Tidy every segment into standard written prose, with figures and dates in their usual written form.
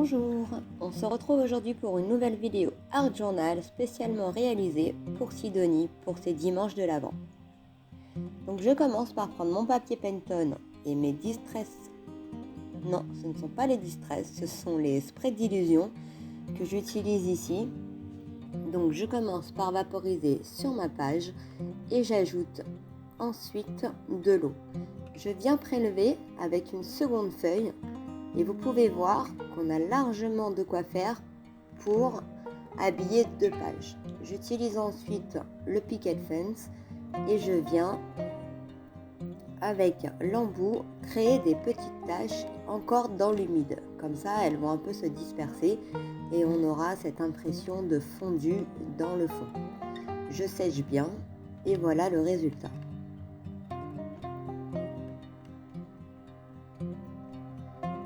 Bonjour, on se retrouve aujourd'hui pour une nouvelle vidéo Art Journal spécialement réalisée pour Sidonie pour ses dimanches de l'Avent. Donc je commence par prendre mon papier Penton et mes distress. Non, ce ne sont pas les distress, ce sont les sprays d'illusion que j'utilise ici. Donc je commence par vaporiser sur ma page et j'ajoute ensuite de l'eau. Je viens prélever avec une seconde feuille. Et vous pouvez voir qu'on a largement de quoi faire pour habiller 2 pages. J'utilise ensuite le picket fence et je viens avec l'embout créer des petites taches encore dans l'humide. Comme ça, elles vont un peu se disperser et on aura cette impression de fondu dans le fond. Je sèche bien et voilà le résultat.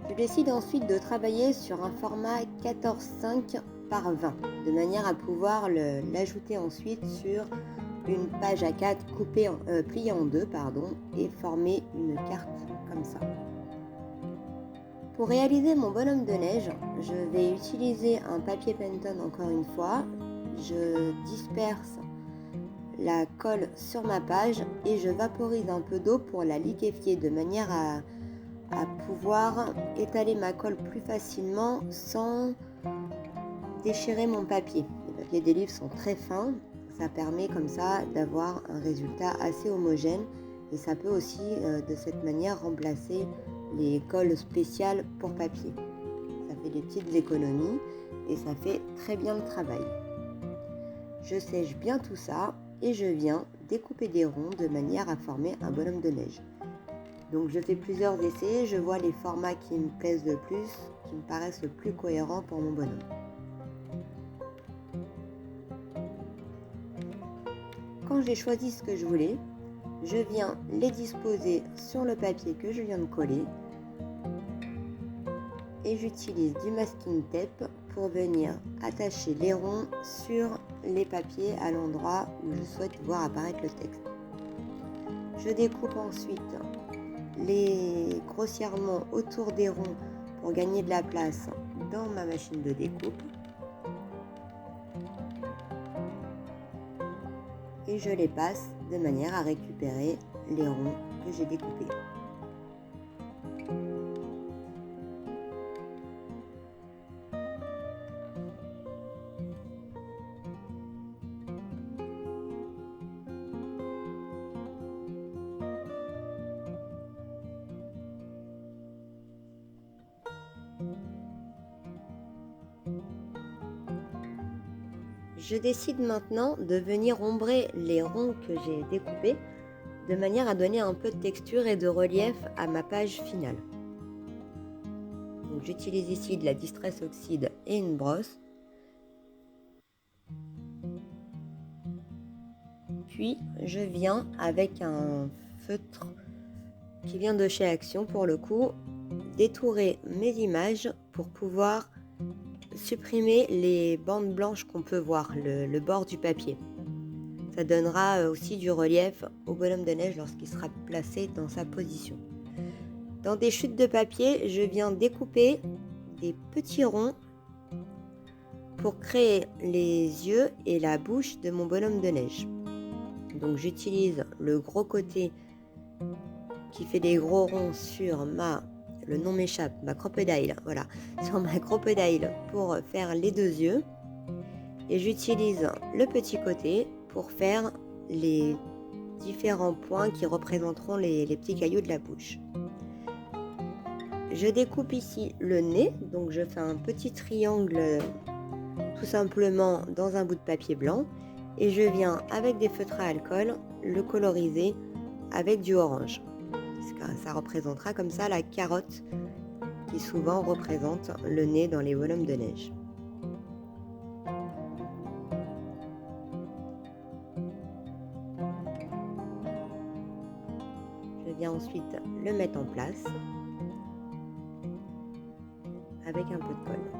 Je décide ensuite de travailler sur un format 14,5 par 20, de manière à pouvoir l'ajouter ensuite sur une page A4 pliée en deux et former une carte comme ça. Pour réaliser mon bonhomme de neige, je vais utiliser un papier Penton encore une fois. Je disperse la colle sur ma page et je vaporise un peu d'eau pour la liquéfier de manière à pouvoir étaler ma colle plus facilement sans déchirer mon papier. Les papiers des livres sont très fins, ça permet comme ça d'avoir un résultat assez homogène et ça peut aussi de cette manière remplacer les colles spéciales pour papier. Ça fait des petites économies et ça fait très bien le travail. Je sèche bien tout ça et je viens découper des ronds de manière à former un bonhomme de neige. Donc je fais plusieurs essais, je vois les formats qui me plaisent le plus, qui me paraissent le plus cohérents pour mon bonhomme. Quand j'ai choisi ce que je voulais, je viens les disposer sur le papier que je viens de coller et j'utilise du masking tape pour venir attacher les ronds sur les papiers à l'endroit où je souhaite voir apparaître le texte. Je découpe ensuite grossièrement autour des ronds pour gagner de la place dans ma machine de découpe. Et je les passe de manière à récupérer les ronds que j'ai découpés. Je décide maintenant de venir ombrer les ronds que j'ai découpés de manière à donner un peu de texture et de relief à ma page finale. Donc j'utilise ici de la Distress Oxide et une brosse. Puis je viens avec un feutre qui vient de chez Action pour le coup, détourer mes images pour pouvoir supprimer les bandes blanches qu'on peut voir, le bord du papier. Ça donnera aussi du relief au bonhomme de neige lorsqu'il sera placé dans sa position. Dans des chutes de papier, je viens découper des petits ronds pour créer les yeux et la bouche de mon bonhomme de neige. Donc j'utilise le gros côté qui fait des gros ronds sur le nom m'échappe, ma crocodile, voilà, sur ma crocodile pour faire les 2 yeux. Et j'utilise le petit côté pour faire les différents points qui représenteront les petits cailloux de la bouche. Je découpe ici le nez, donc je fais un petit triangle tout simplement dans un bout de papier blanc et je viens avec des feutres à alcool le coloriser avec du orange. Ça représentera comme ça la carotte qui souvent représente le nez dans les bonhommes de neige. Je viens ensuite le mettre en place avec un peu de colle.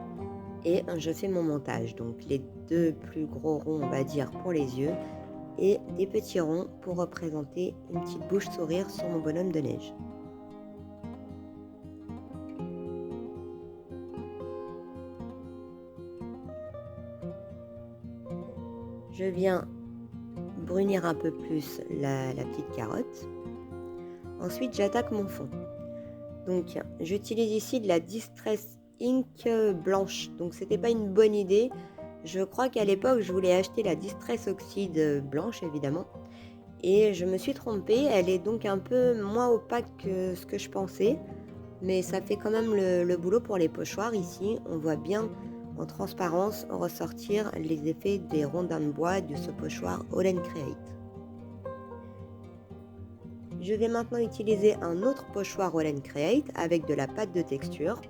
Et je fais mon montage, donc les 2 plus gros ronds on va dire pour les yeux et des petits ronds pour représenter une petite bouche sourire sur mon bonhomme de neige. Je viens brunir un peu plus la petite carotte. Ensuite, j'attaque mon fond. Donc, j'utilise ici de la Distress Ink blanche. Donc, c'était pas une bonne idée. Je crois qu'à l'époque, je voulais acheter la Distress Oxide blanche, évidemment. Et je me suis trompée. Elle est donc un peu moins opaque que ce que je pensais. Mais ça fait quand même le boulot pour les pochoirs. Ici, on voit bien en transparence ressortir les effets des rondins de bois de ce pochoir All Create. Je vais maintenant utiliser un autre pochoir All Create avec de la pâte de texture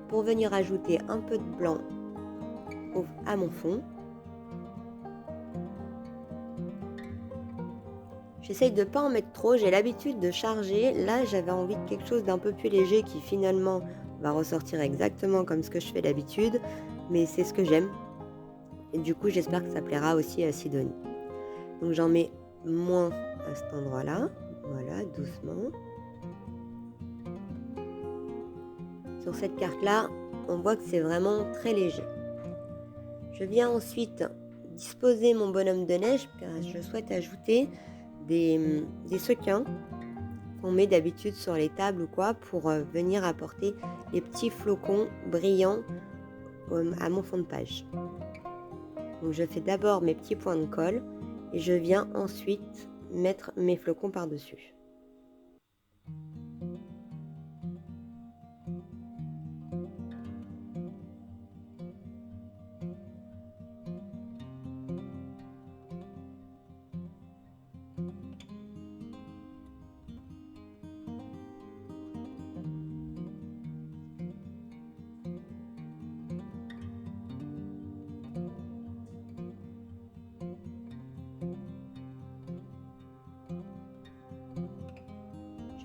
pour venir ajouter un peu de blanc à mon fond. J'essaye de ne pas en mettre trop, j'ai l'habitude de charger. Là, j'avais envie de quelque chose d'un peu plus léger qui finalement va ressortir exactement comme ce que je fais d'habitude, mais c'est ce que j'aime. Et du coup, j'espère que ça plaira aussi à Sidonie. Donc j'en mets moins à cet endroit-là. Voilà, doucement. Sur cette carte-là, on voit que c'est vraiment très léger. Je viens ensuite disposer mon bonhomme de neige car je souhaite ajouter des sequins qu'on met d'habitude sur les tables ou quoi pour venir apporter les petits flocons brillants à mon fond de page. Donc je fais d'abord mes petits points de colle et je viens ensuite mettre mes flocons par-dessus.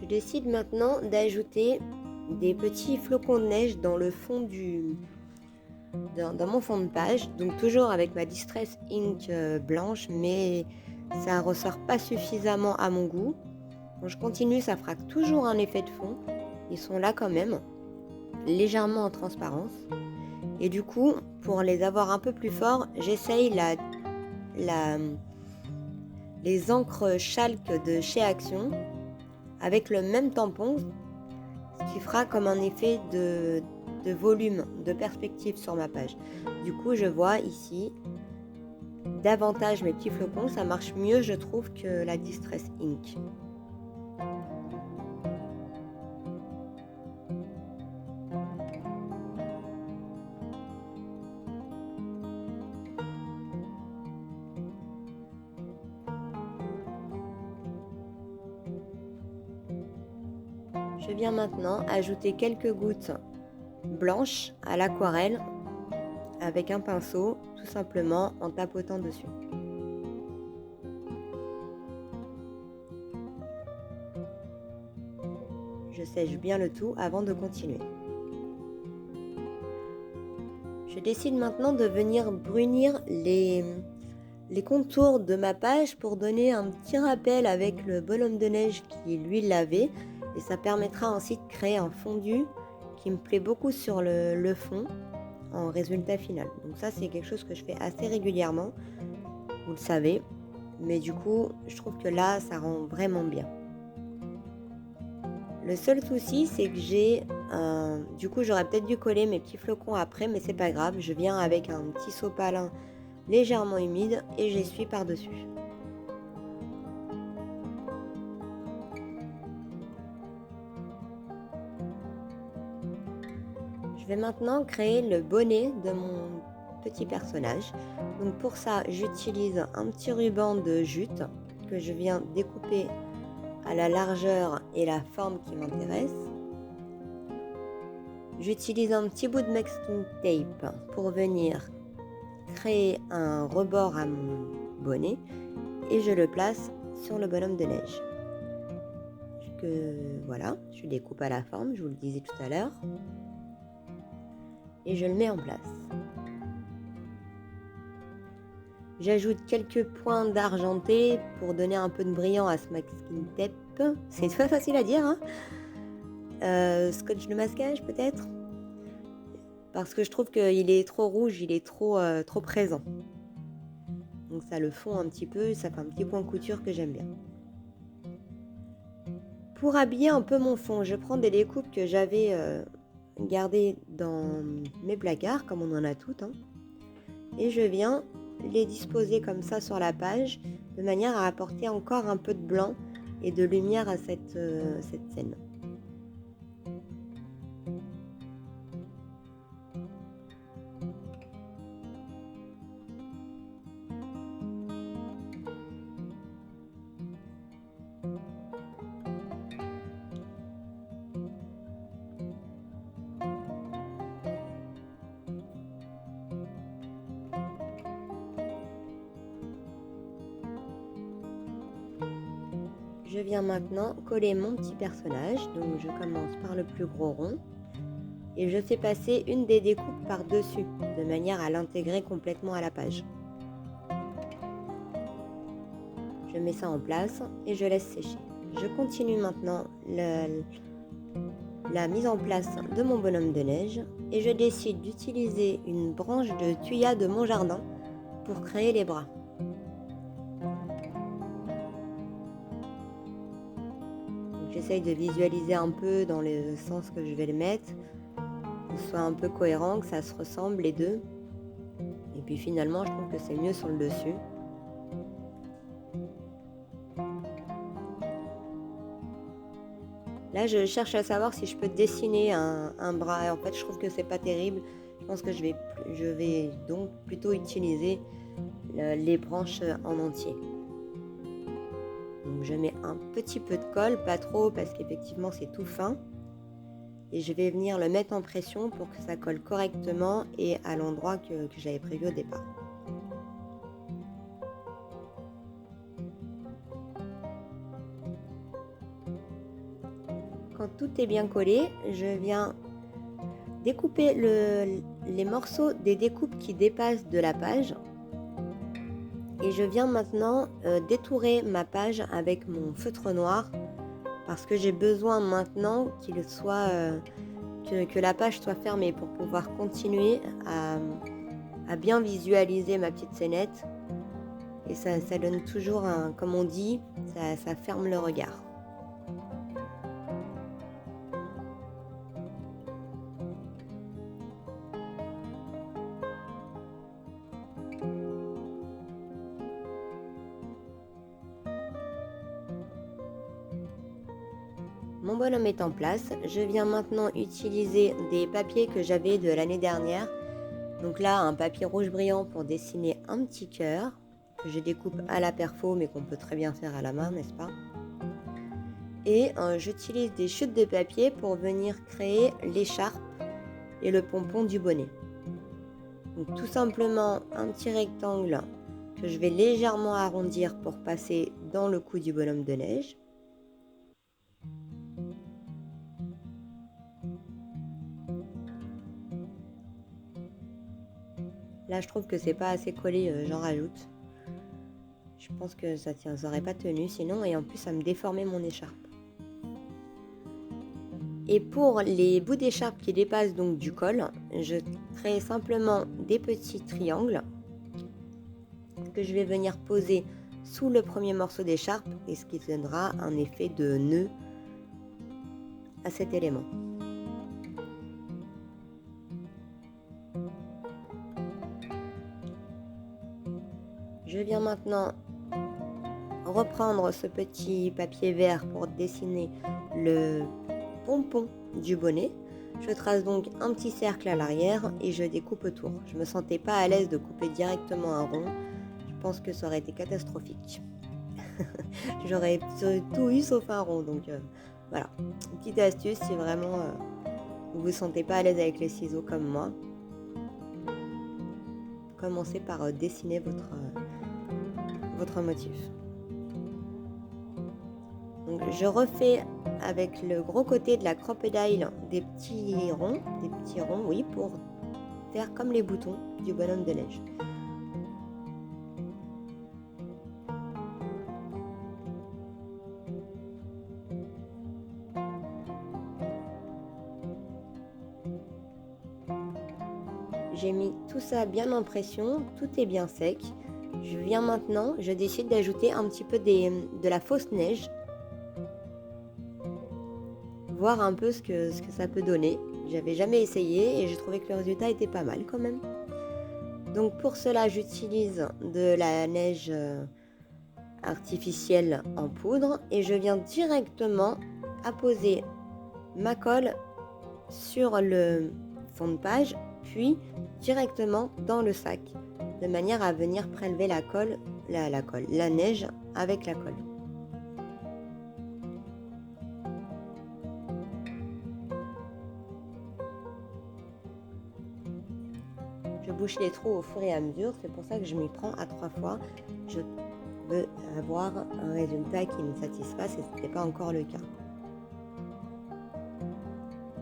Je décide maintenant d'ajouter des petits flocons de neige dans le fond dans mon fond de page, donc toujours avec ma Distress Ink blanche, mais ça ressort pas suffisamment à mon goût. Quand je continue, ça fera toujours un effet de fond. Ils sont là quand même, légèrement en transparence. Et du coup, pour les avoir un peu plus forts, j'essaye les encres chalk de chez Action avec le même tampon, ce qui fera comme un effet de volume, de perspective sur ma page. Du coup, je vois ici davantage mes petits flocons, ça marche mieux je trouve que la Distress Ink. Je viens maintenant ajouter quelques gouttes blanches à l'aquarelle avec un pinceau, tout simplement en tapotant dessus. Je sèche bien le tout avant de continuer. Je décide maintenant de venir brunir les contours de ma page pour donner un petit rappel avec le bonhomme de neige qui lui l'avait, et ça permettra ensuite de créer un fondu qui me plaît beaucoup sur le fond en résultat final. Donc ça, c'est quelque chose que je fais assez régulièrement, vous le savez, mais du coup je trouve que là ça rend vraiment bien. Le seul souci, c'est que du coup j'aurais peut-être dû coller mes petits flocons après, mais c'est pas grave, je viens avec un petit sopalin légèrement humide et j'essuie par-dessus. Je vais maintenant créer le bonnet de mon petit personnage. Donc pour ça, j'utilise un petit ruban de jute que je viens découper à la largeur et la forme qui m'intéresse. J'utilise un petit bout de masking tape pour venir créer un rebord à mon bonnet et je le place sur le bonhomme de neige. Voilà, je découpe à la forme, je vous le disais tout à l'heure, et je le mets en place. J'ajoute quelques points d'argenté pour donner un peu de brillant à ce masking tape. C'est pas facile à dire, hein. Scotch de masquage peut-être, parce que je trouve qu'il est trop rouge, il est trop présent. Donc ça le fond un petit peu, ça fait un petit point couture que j'aime bien. Pour habiller un peu mon fond, je prends des découpes que j'avais gardées dans mes placards, comme on en a toutes, hein, et je viens les disposer comme ça sur la page, de manière à apporter encore un peu de blanc et de lumière à cette scène. Je viens maintenant coller mon petit personnage, donc je commence par le plus gros rond et je fais passer une des découpes par-dessus, de manière à l'intégrer complètement à la page. Je mets ça en place et je laisse sécher. Je continue maintenant la mise en place de mon bonhomme de neige et je décide d'utiliser une branche de thuya de mon jardin pour créer les bras. J'essaye de visualiser un peu dans le sens que je vais le mettre, que ce soit un peu cohérent, que ça se ressemble les deux. Et puis finalement, je trouve que c'est mieux sur le dessus. Là, je cherche à savoir si je peux dessiner un bras. Et en fait, je trouve que c'est pas terrible. Je pense que je vais donc plutôt utiliser les branches en entier. Donc je mets un petit peu de colle, pas trop parce qu'effectivement c'est tout fin. Et je vais venir le mettre en pression pour que ça colle correctement et à l'endroit que j'avais prévu au départ. Quand tout est bien collé, je viens découper les morceaux des découpes qui dépassent de la page. Et je viens maintenant détourer ma page avec mon feutre noir parce que j'ai besoin maintenant que la page soit fermée pour pouvoir continuer à bien visualiser ma petite scénette. Et ça donne toujours comme on dit, ça ferme le regard. Mon bonhomme est en place, je viens maintenant utiliser des papiers que j'avais de l'année dernière. Donc là, un papier rouge brillant pour dessiner un petit cœur, que je découpe à la perfo mais qu'on peut très bien faire à la main, n'est-ce pas? Et j'utilise des chutes de papier pour venir créer l'écharpe et le pompon du bonnet. Donc tout simplement un petit rectangle que je vais légèrement arrondir pour passer dans le cou du bonhomme de neige. Là, je trouve que c'est pas assez collé, j'en rajoute. Je pense que ça aurait pas tenu sinon, et en plus ça me déformait mon écharpe. Et pour les bouts d'écharpe qui dépassent donc du col, je crée simplement des petits triangles que je vais venir poser sous le premier morceau d'écharpe et ce qui donnera un effet de nœud à cet élément. Je viens maintenant reprendre ce petit papier vert pour dessiner le pompon du bonnet. Je trace donc un petit cercle à l'arrière et je découpe autour. Je me sentais pas à l'aise de couper directement un rond. Je pense que ça aurait été catastrophique. J'aurais tout eu sauf un rond. Donc voilà, une petite astuce si vraiment vous vous sentez pas à l'aise avec les ciseaux comme moi. Commencez par dessiner votre motif. Donc, je refais avec le gros côté de la crocodile des petits ronds, oui, pour faire comme les boutons du bonhomme de neige. J'ai mis tout ça bien en pression, tout est bien sec. Je viens maintenant, je décide d'ajouter un petit peu de la fausse neige. Voir un peu ce que ça peut donner. J'avais jamais essayé et j'ai trouvé que le résultat était pas mal quand même. Donc pour cela, j'utilise de la neige artificielle en poudre et je viens directement apposer ma colle sur le fond de page, puis directement dans le sac, de manière à venir prélever la neige avec la colle. Je bouche les trous au fur et à mesure, c'est pour ça que je m'y prends à 3 fois. Je veux avoir un résultat qui me satisfasse et ce n'était pas encore le cas.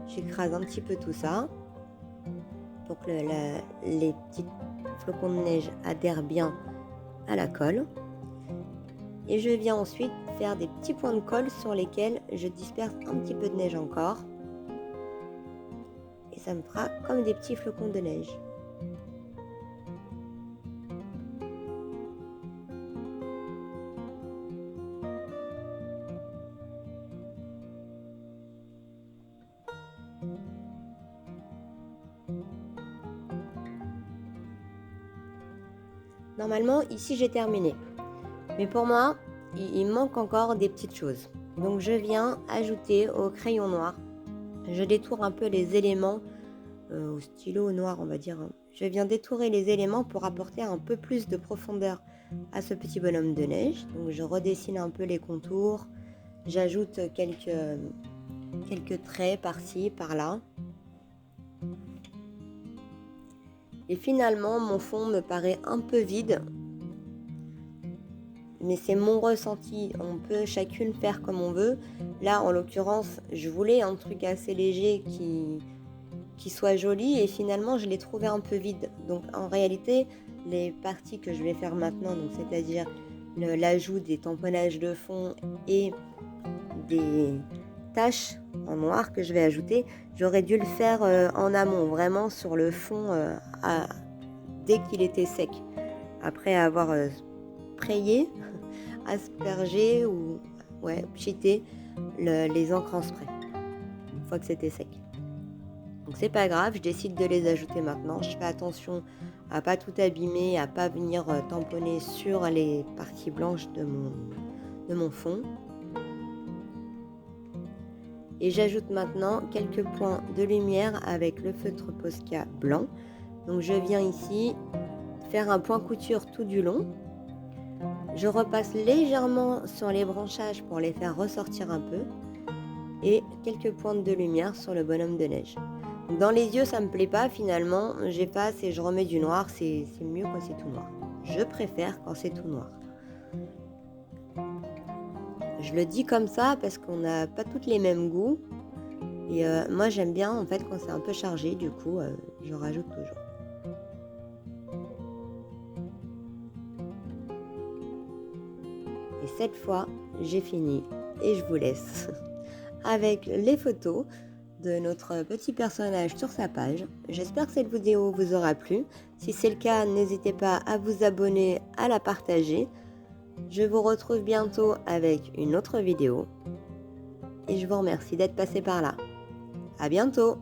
J'écrase un petit peu tout ça pour que les petits flocons de neige adhèrent bien à la colle. Et je viens ensuite faire des petits points de colle sur lesquels je disperse un petit peu de neige encore. Et ça me fera comme des petits flocons de neige. Normalement, ici j'ai terminé. Mais pour moi, il manque encore des petites choses. Donc je viens ajouter au crayon noir. Je détourne un peu les éléments, au stylo noir on va dire. Je viens détourer les éléments pour apporter un peu plus de profondeur à ce petit bonhomme de neige. Donc je redessine un peu les contours. J'ajoute quelques traits par-ci, par-là. Et finalement, mon fond me paraît un peu vide. Mais c'est mon ressenti. On peut chacune faire comme on veut. Là, en l'occurrence, je voulais un truc assez léger qui soit joli. Et finalement, je l'ai trouvé un peu vide. Donc, en réalité, les parties que je vais faire maintenant, donc c'est-à-dire l'ajout des tamponnages de fond et des taches en noir que je vais ajouter, j'aurais dû le faire en amont, vraiment sur le fond dès qu'il était sec, après avoir sprayé, aspergé ou pchité les encres en spray une fois que c'était sec. Donc c'est pas grave, je décide de les ajouter maintenant. Je fais attention à pas tout abîmer, à pas venir tamponner sur les parties blanches de mon fond. Et j'ajoute maintenant quelques points de lumière avec le feutre Posca blanc. Donc je viens ici faire un point couture tout du long. Je repasse légèrement sur les branchages pour les faire ressortir un peu. Et quelques pointes de lumière sur le bonhomme de neige. Donc dans les yeux ça me plaît pas finalement, j'efface et je remets du noir, c'est mieux quand c'est tout noir. Je préfère quand c'est tout noir. Je le dis comme ça parce qu'on n'a pas toutes les mêmes goûts. Et moi j'aime bien en fait quand c'est un peu chargé, du coup je rajoute toujours. Et cette fois j'ai fini et je vous laisse avec les photos de notre petit personnage sur sa page. J'espère que cette vidéo vous aura plu. Si c'est le cas, n'hésitez pas à vous abonner, à la partager. Je vous retrouve bientôt avec une autre vidéo. Et je vous remercie d'être passé par là. À bientôt!